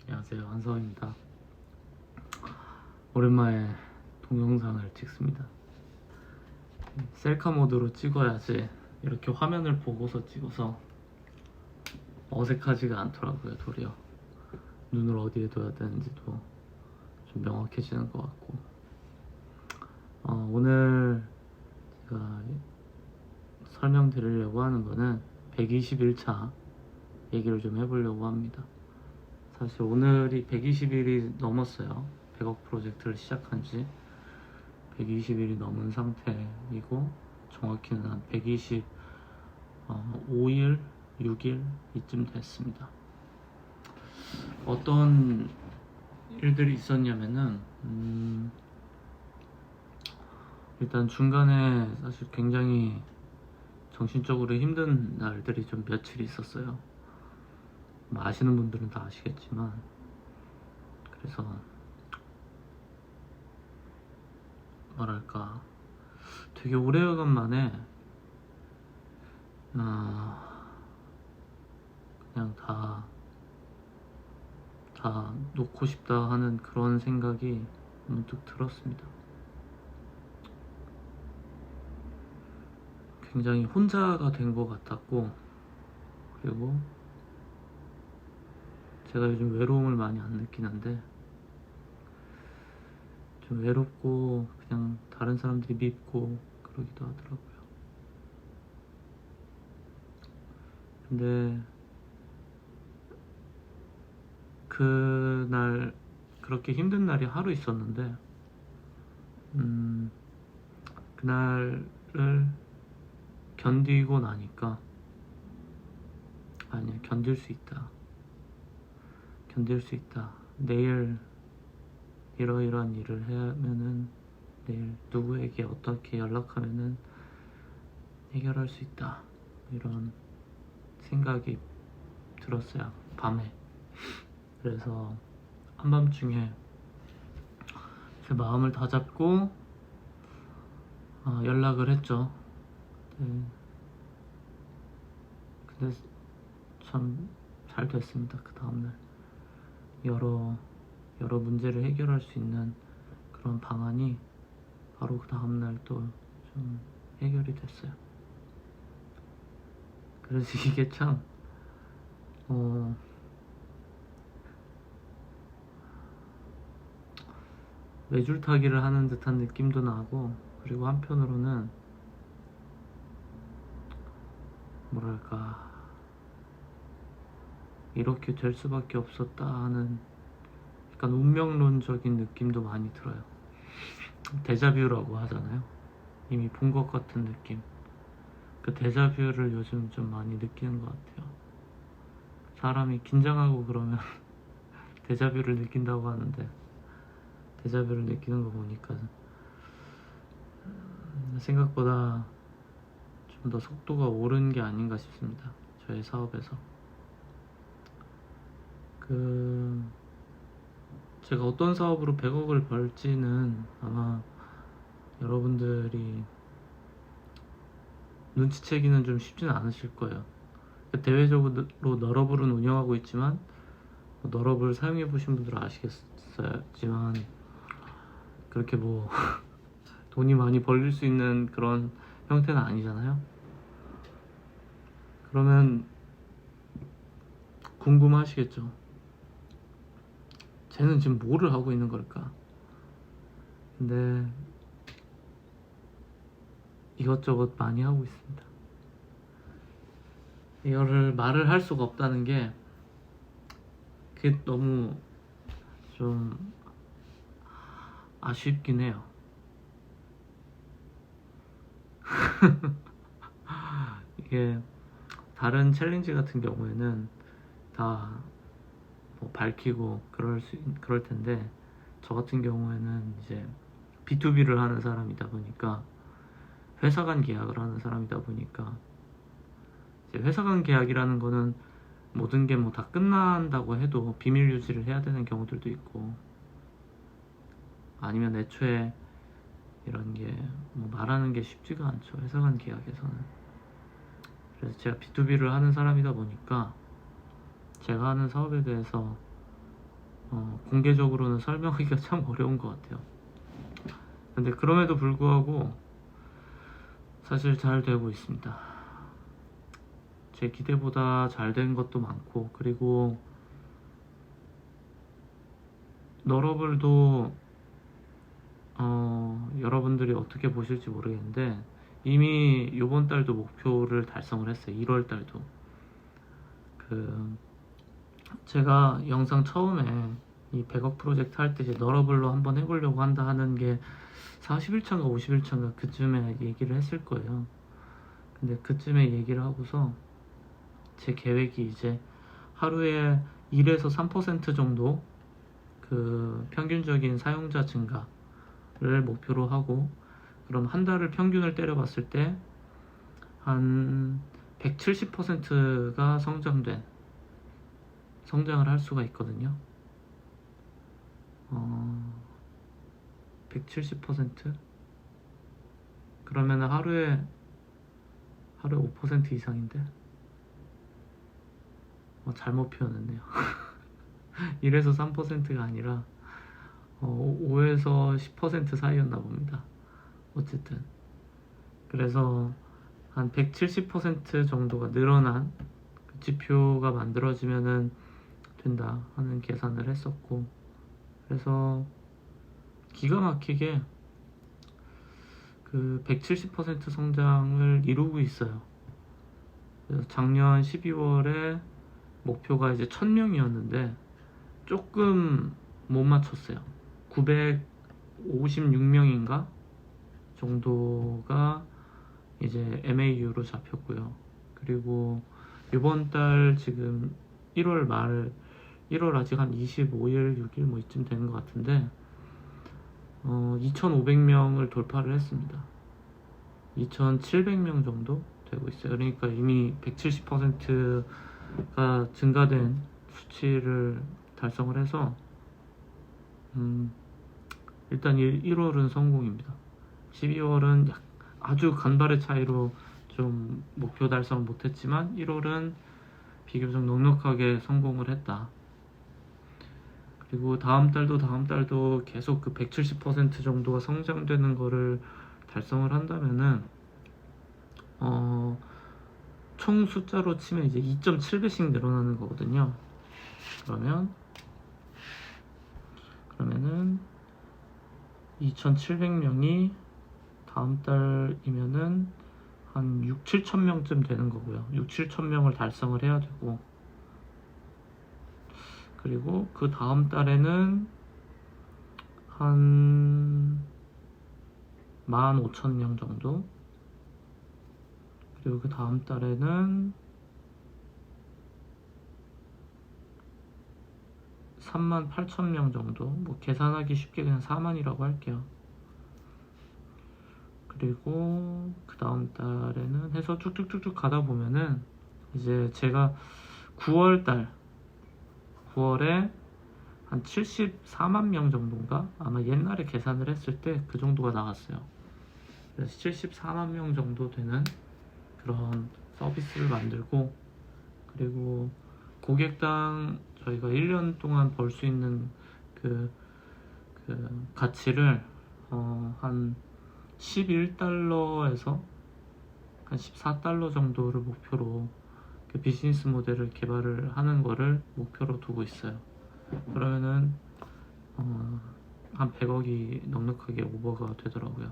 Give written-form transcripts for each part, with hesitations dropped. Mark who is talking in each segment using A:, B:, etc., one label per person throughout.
A: 안녕하세요, 한서입니다. 오랜만에 동영상을 찍습니다. 셀카 모드로 찍어야지 이렇게 화면을 보고서 찍어서 어색하지가 않더라고요. 도리어 눈을 어디에 둬야 되는지도 좀 명확해지는 것 같고. 오늘 제가 설명드리려고 하는 거는 121차 얘기를 좀 해보려고 합니다. 사실 오늘이 120일이 넘었어요. 100억 프로젝트를 시작한 지 120일이 넘은 상태이고, 정확히는 한 125일, 6일 이쯤 됐습니다. 어떤 일들이 있었냐면은 일단 중간에 사실 굉장히 정신적으로 힘든 날들이 좀 며칠 있었어요. 아시는 분들은 다 아시겠지만, 그래서 뭐랄까 되게 오래간만에 그냥 다 놓고 싶다 하는 그런 생각이 문득 들었습니다. 굉장히 혼자가 된 것 같았고, 그리고 제가 요즘 외로움을 많이 안 느끼는데 좀 외롭고 그냥 다른 사람들이 밉고 그러기도 하더라고요. 근데 그날 그렇게 힘든 날이 하루 있었는데 그날을 견디고 나니까 아니야, 견딜 수 있다. 내일 이러이러한 일을 하면은, 내일 누구에게 어떻게 연락하면은 해결할 수 있다, 이런 생각이 들었어요, 밤에. 그래서 한밤중에 제 마음을 다잡고 연락을 했죠. 근데 참 잘 됐습니다. 그 다음날 여러 문제를 해결할 수 있는 그런 방안이 바로 그 다음날 또 좀 해결이 됐어요. 그래서 이게 참 외줄타기를 하는 듯한 느낌도 나고, 그리고 한편으로는 뭐랄까 이렇게 될 수밖에 없었다 하는 약간 운명론적인 느낌도 많이 들어요. 데자뷰라고 하잖아요. 이미 본 것 같은 느낌. 그 데자뷰를 요즘 좀 많이 느끼는 것 같아요. 사람이 긴장하고 그러면 데자뷰를 느낀다고 하는데, 데자뷰를 느끼는 거 보니까 생각보다 좀 더 속도가 오른 게 아닌가 싶습니다. 저의 사업에서. 제가 어떤 사업으로 100억을 벌지는 아마 여러분들이 눈치채기는 좀 쉽지는 않으실 거예요. 대외적으로 너럽을 운영하고 있지만, 너럽을 사용해 보신 분들은 아시겠지만 그렇게 돈이 많이 벌릴 수 있는 그런 형태는 아니잖아요. 그러면 궁금하시겠죠. 쟤는 지금 뭐를 하고 있는 걸까? 근데 이것저것 많이 하고 있습니다. 이거를 말을 할 수가 없다는 게, 그게 너무 좀 아쉽긴 해요. 이게 다른 챌린지 같은 경우에는 다 밝히고 그럴 텐데, 저 같은 경우에는 이제 B2B를 하는 사람이다 보니까, 회사 간 계약을 하는 사람이다 보니까, 이제 회사 간 계약이라는 거는 모든 게 다 끝난다고 해도 비밀 유지를 해야 되는 경우들도 있고, 아니면 애초에 이런 게 말하는 게 쉽지가 않죠, 회사 간 계약에서는. 그래서 제가 B2B를 하는 사람이다 보니까 제가 하는 사업에 대해서 공개적으로는 설명하기가 참 어려운 것 같아요. 근데 그럼에도 불구하고 사실 잘 되고 있습니다. 제 기대보다 잘 된 것도 많고, 그리고 너러블도 여러분들이 어떻게 보실지 모르겠는데 이미 이번 달도 목표를 달성을 했어요. 1월 달도. 제가 영상 처음에 이 100억 프로젝트 할 때 이제 너러블로 한번 해보려고 한다 하는 게 40일차인가 50일차인가 그쯤에 얘기를 했을 거예요. 근데 그쯤에 얘기를 하고서 제 계획이 이제 하루에 1에서 3% 정도 그 평균적인 사용자 증가를 목표로 하고, 그럼 한 달을 평균을 때려봤을 때 한 170%가 성장을 할 수가 있거든요. 170%? 그러면 하루에 5% 이상인데 잘못 표현했네요. 1에서 3%가 아니라 5에서 10% 사이였나 봅니다. 어쨌든 그래서 한 170% 정도가 늘어난 그 지표가 만들어지면은 된다 하는 계산을 했었고, 그래서 기가 막히게 그 170% 성장을 이루고 있어요. 그래서 작년 12월에 목표가 이제 1000명이었는데 조금 못 맞췄어요. 956명인가 정도가 이제 MAU로 잡혔고요. 그리고 이번 달 지금 1월 아직 한 25일, 6일 뭐 이쯤 되는 것 같은데 2,500명을 돌파를 했습니다. 2,700명 정도 되고 있어요. 그러니까 이미 170%가 증가된 수치를 달성을 해서 일단 1월은 성공입니다. 12월은 아주 간발의 차이로 좀 목표 달성을 못했지만 1월은 비교적 넉넉하게 성공을 했다. 그리고 다음 달도 계속 그 170% 정도가 성장되는 거를 달성을 한다면은 총 숫자로 치면 이제 2.7배씩 늘어나는 거거든요. 그러면은 2,700명이 다음 달이면은 한 6,7,000명쯤 되는 거고요. 6,7,000명을 달성을 해야 되고, 그리고 그 다음 달에는 한 15,000명 정도, 그리고 그 다음 달에는 38,000명 정도, 뭐 계산하기 쉽게 그냥 4만이라고 할게요. 그리고 그 다음 달에는 해서 쭉쭉쭉쭉 가다 보면은 이제 제가 9월에 한 74만 명 정도인가? 아마 옛날에 계산을 했을 때 그 정도가 나왔어요. 그래서 74만 명 정도 되는 그런 서비스를 만들고, 그리고 고객당 저희가 1년 동안 벌 수 있는 그 가치를 한 11달러에서 한 14달러 정도를 목표로 그 비즈니스 모델을 개발을 하는 거를 목표로 두고 있어요. 그러면은 한 100억이 넉넉하게 오버가 되더라고요.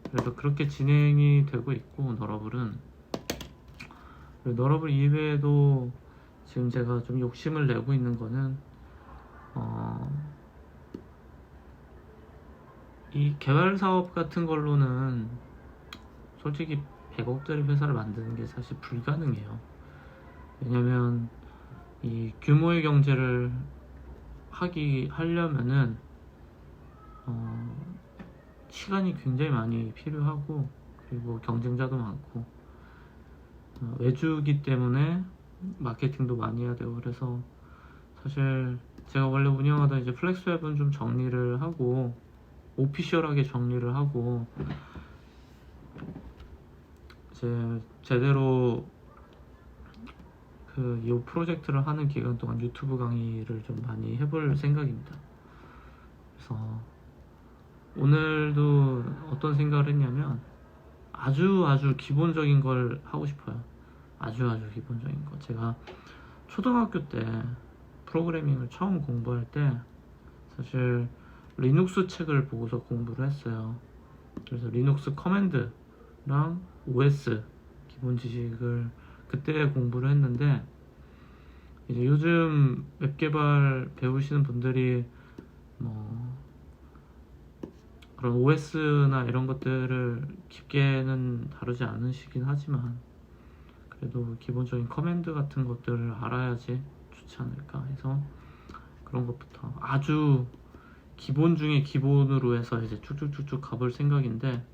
A: 그래서 그렇게 진행이 되고 있고, 너러블 이외에도 지금 제가 좀 욕심을 내고 있는 거는 이 개발 사업 같은 걸로는 솔직히 100억짜리 회사를 만드는 게 사실 불가능해요. 왜냐면 이 규모의 경제를 하려면은 시간이 굉장히 많이 필요하고, 그리고 경쟁자도 많고, 외주기 때문에 마케팅도 많이 해야 되고, 그래서 사실 제가 원래 운영하던 이제 플렉스웹은 좀 정리를 하고, 오피셜하게 정리를 하고, 이제 제대로 이 프로젝트를 하는 기간 동안 유튜브 강의를 좀 많이 해볼 생각입니다. 그래서 오늘도 어떤 생각을 했냐면 아주 기본적인 걸 하고 싶어요. 아주 기본적인 거. 제가 초등학교 때 프로그래밍을 처음 공부할 때 사실 리눅스 책을 보고서 공부를 했어요. 그래서 리눅스 커맨드랑 OS 기본 지식을 그때 공부를 했는데, 이제 요즘 웹 개발 배우시는 분들이 뭐 그런 OS나 이런 것들을 깊게는 다루지 않으시긴 하지만 그래도 기본적인 커맨드 같은 것들을 알아야지 좋지 않을까 해서 그런 것부터 아주 기본 중에 기본으로 해서 이제 쭉쭉쭉쭉 가볼 생각인데,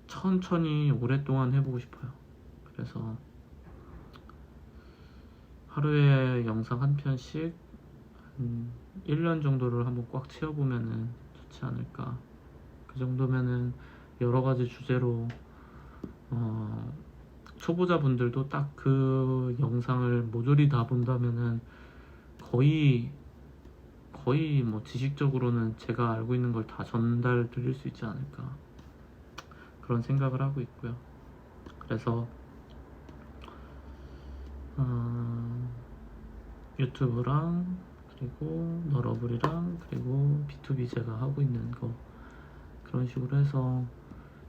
A: 천천히 오랫동안 해보고 싶어요. 그래서 하루에 영상 한 편씩 1년 정도를 한번 꽉 채워보면은 좋지 않을까. 그 정도면은 여러 가지 주제로 초보자분들도 딱 그 영상을 모조리 다 본다면은 거의 뭐 지식적으로는 제가 알고 있는 걸 다 전달 드릴 수 있지 않을까, 그런 생각을 하고 있고요. 그래서 유튜브랑 그리고 너러블이랑 그리고 B2B 제가 하고 있는 거, 그런 식으로 해서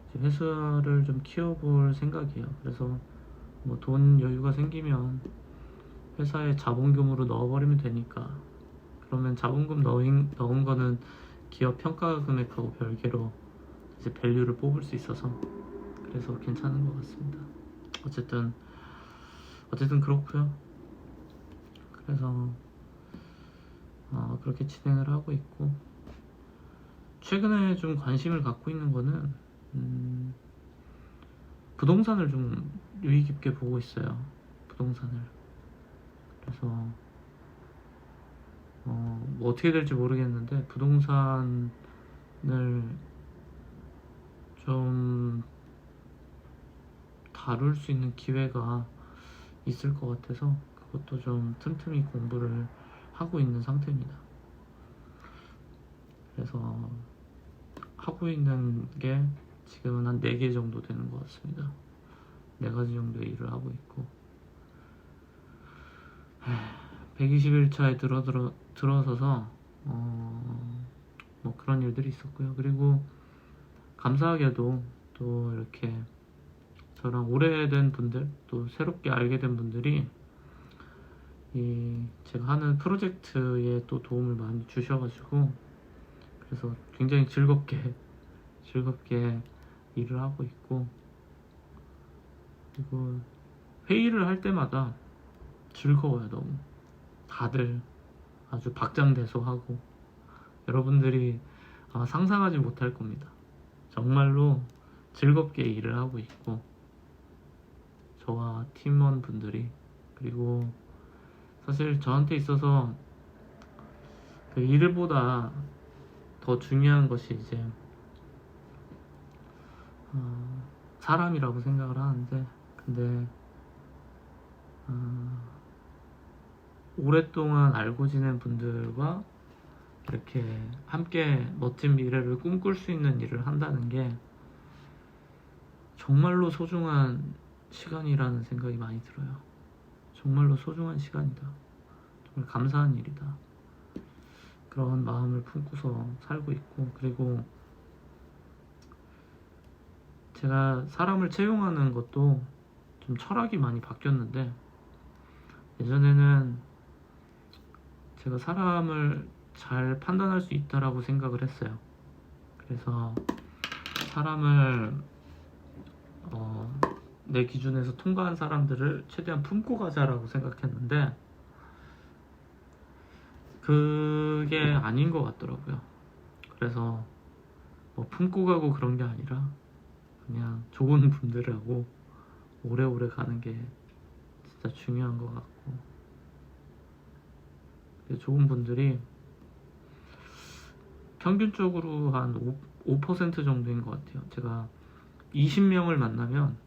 A: 이제 회사를 좀 키워볼 생각이에요. 그래서 뭐 돈 여유가 생기면 회사에 자본금으로 넣어버리면 되니까, 그러면 자본금 넣은 거는 기업 평가 금액하고 별개로 이제 밸류를 뽑을 수 있어서 그래서 괜찮은 것 같습니다. 어쨌든 그렇고요. 그래서 그렇게 진행을 하고 있고, 최근에 좀 관심을 갖고 있는 거는 부동산을 좀 유의 깊게 보고 있어요. 부동산을. 그래서 뭐 어떻게 될지 모르겠는데 부동산을 좀 다룰 수 있는 기회가 있을 것 같아서 그것도 좀 틈틈이 공부를 하고 있는 상태입니다. 그래서 하고 있는 게 지금은 한 4개 정도 되는 것 같습니다. 4가지 정도의 일을 하고 있고, 121차에 들어서서 뭐 그런 일들이 있었고요. 그리고 감사하게도 또 이렇게 저랑 오래된 분들, 또 새롭게 알게 된 분들이 제가 하는 프로젝트에 또 도움을 많이 주셔가지고, 그래서 굉장히 즐겁게 일을 하고 있고, 그리고 회의를 할 때마다 즐거워요. 너무 다들 아주 박장대소하고, 여러분들이 아마 상상하지 못할 겁니다. 정말로 즐겁게 일을 하고 있고, 저와 팀원분들이. 그리고 사실 저한테 있어서 그 일보다 더 중요한 것이 이제 사람이라고 생각을 하는데, 근데 오랫동안 알고 지낸 분들과 이렇게 함께 멋진 미래를 꿈꿀 수 있는 일을 한다는 게 정말로 소중한 시간이라는 생각이 많이 들어요. 정말로 소중한 시간이다. 정말 감사한 일이다. 그런 마음을 품고서 살고 있고, 그리고 제가 사람을 채용하는 것도 좀 철학이 많이 바뀌었는데, 예전에는 제가 사람을 잘 판단할 수 있다라고 생각을 했어요. 그래서 사람을 내 기준에서 통과한 사람들을 최대한 품고 가자라고 생각했는데 그게 아닌 것 같더라고요. 그래서 뭐 품고 가고 그런 게 아니라 그냥 좋은 분들하고 오래오래 가는 게 진짜 중요한 것 같고, 좋은 분들이 평균적으로 한 5% 정도인 것 같아요. 제가 20명을 만나면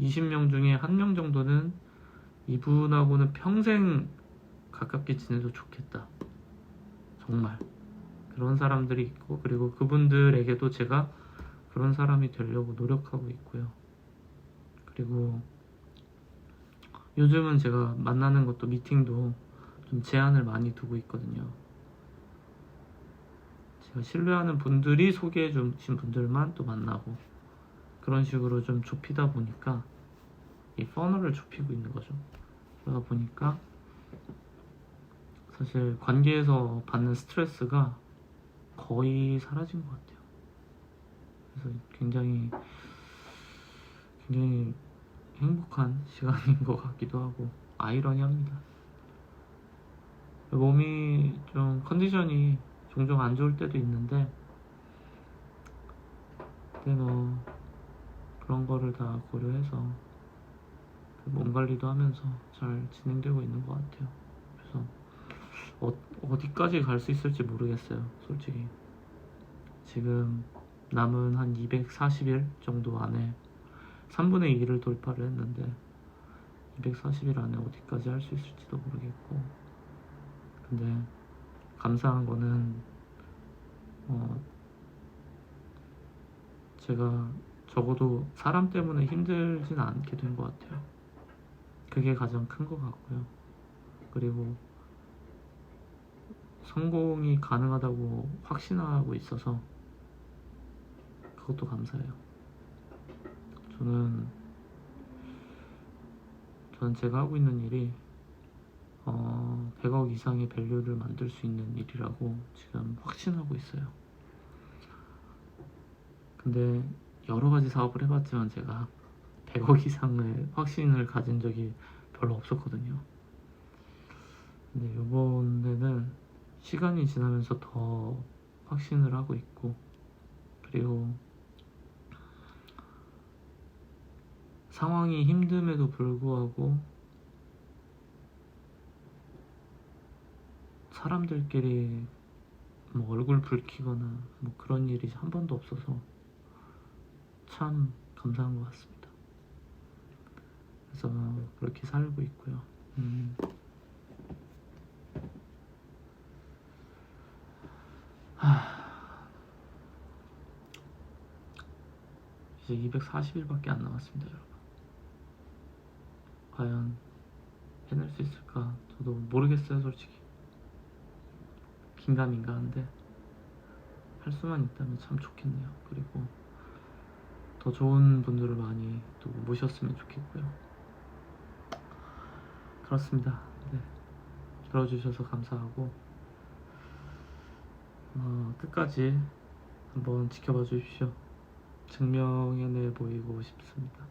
A: 20명 중에 1명 정도는 이분하고는 평생 가깝게 지내도 좋겠다. 정말 그런 사람들이 있고, 그리고 그분들에게도 제가 그런 사람이 되려고 노력하고 있고요. 그리고 요즘은 제가 만나는 것도, 미팅도 좀 제한을 많이 두고 있거든요. 제가 신뢰하는 분들이 소개해 주신 분들만 또 만나고, 그런 식으로 좀 좁히다 보니까 이 퍼널을 좁히고 있는 거죠. 그러다 보니까 사실 관계에서 받는 스트레스가 거의 사라진 것 같아요. 그래서 굉장히 행복한 시간인 것 같기도 하고 아이러니합니다. 몸이 좀 컨디션이 종종 안 좋을 때도 있는데, 근데 뭐 그런 거를 다 고려해서 몸 관리도 하면서 잘 진행되고 있는 것 같아요. 그래서 어디까지 갈 수 있을지 모르겠어요, 솔직히. 지금 남은 한 240일 정도 안에 3분의 2를 돌파를 했는데, 240일 안에 어디까지 할 수 있을지도 모르겠고, 근데 감사한 거는 제가 적어도 사람 때문에 힘들진 않게 된 것 같아요. 그게 가장 큰 것 같고요. 그리고 성공이 가능하다고 확신하고 있어서 그것도 감사해요. 저는 제가 하고 있는 일이 100억 이상의 밸류를 만들 수 있는 일이라고 지금 확신하고 있어요. 근데 여러 가지 사업을 해봤지만 제가 100억 이상의 확신을 가진 적이 별로 없었거든요. 근데 이번에는 시간이 지나면서 더 확신을 하고 있고, 그리고 상황이 힘듦에도 불구하고 사람들끼리 뭐 얼굴 붉히거나 뭐 그런 일이 한 번도 없어서 참 감사한 것 같습니다. 그래서 그렇게 살고 있고요. 이제 240일밖에 안 남았습니다, 여러분. 과연 해낼 수 있을까? 저도 모르겠어요, 솔직히. 긴가민가한데 할 수만 있다면 참 좋겠네요. 그리고 더 좋은 분들을 많이 또 모셨으면 좋겠고요. 그렇습니다. 네. 들어주셔서 감사하고 끝까지 한번 지켜봐 주십시오. 증명해내 보이고 싶습니다.